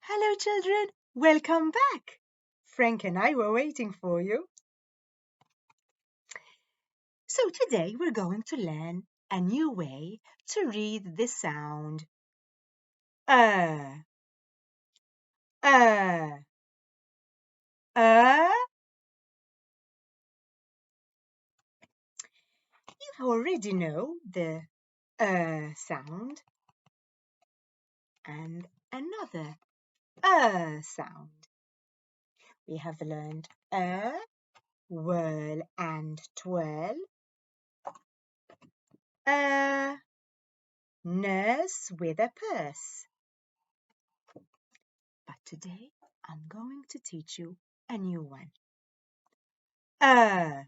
Hello, children. Welcome back. Frank and I were waiting for you. So today we're going to learn a new way to read the sound uh. Uh. Uh. You already know the sound and another sound. We have learned whirl and twirl, nurse with a purse. But today I'm going to teach you a new one. Uh.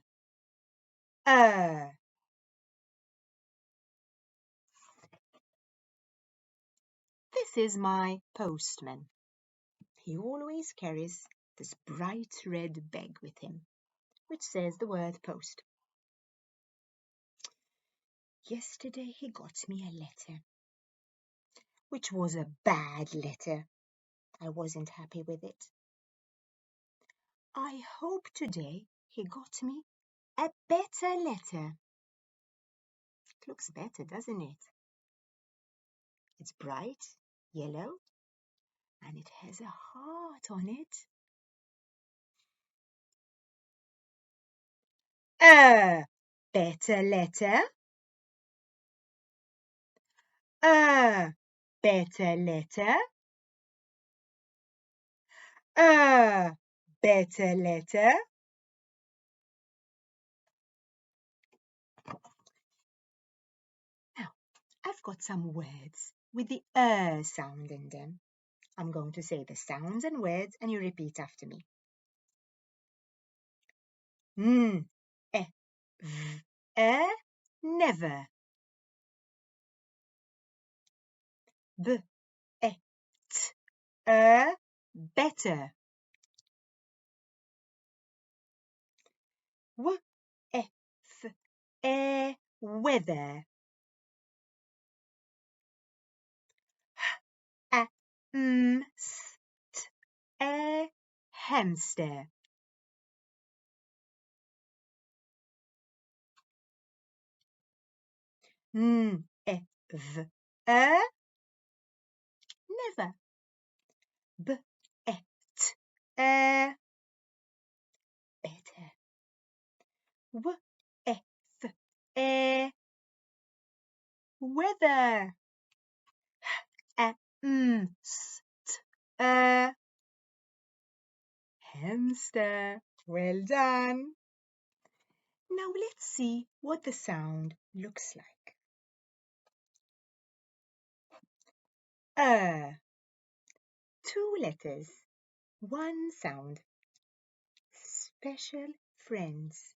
This is my postman. He always carries this bright red bag with him, which says the word post. Yesterday he got me a letter, which was a bad letter. I wasn't happy with it. I hope today he got me a better letter. It looks better, doesn't it? It's bright yellow and it has a heart on it. A better letter. A better letter. A better letter. Now, I've got some words with the sound in them. I'm going to say the sounds and words and you repeat after me. N, e, v, never. B, e, t, better. W, e, f, weather. H, a, st, hamster. N, e, v, never. B, e, t, better. W, e, f, weather. H, a, st, hamster. Well done. Now let's see what the sound looks like. 2 letters, 1 sound. Special friends.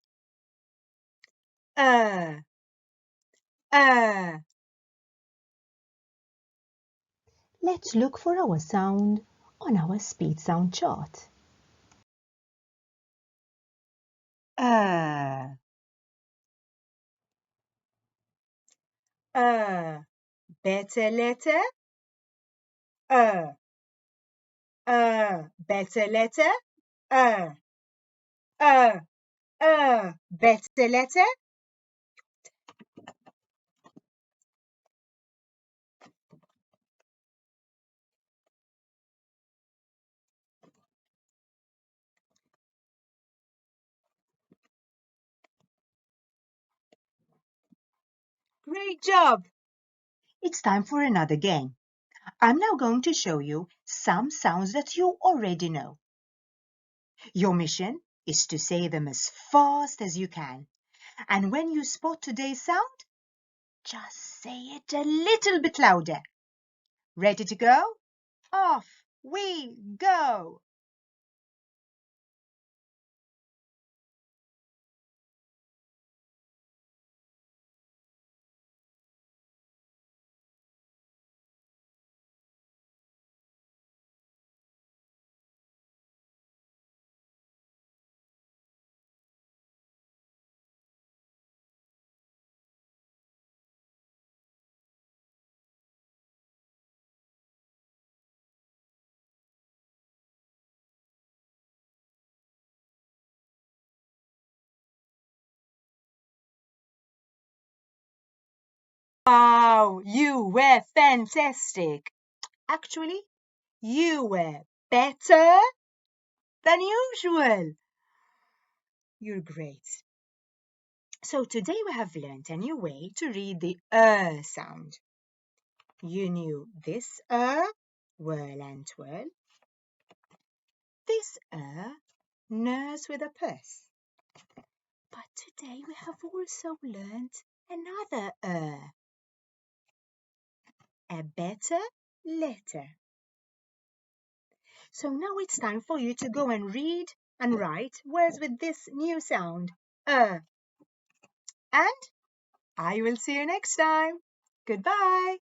Uh. Let's look for our sound on our speed sound chart. Better letter. Better letter. Better letter. Great job! It's time for another game. I'm now going to show you some sounds that you already know. Your mission is to say them as fast as you can. And when you spot today's sound, just say it a little bit louder. Ready to go? Off we go! Wow, you were fantastic. Actually, you were better than usual. You're great. So today we have learned a new way to read the sound. You knew this whirl and twirl. This nurse with a purse. But today we have also learned another a better letter. So now it's time for you to go and read and write words with this new sound, And I will see you next time. Goodbye.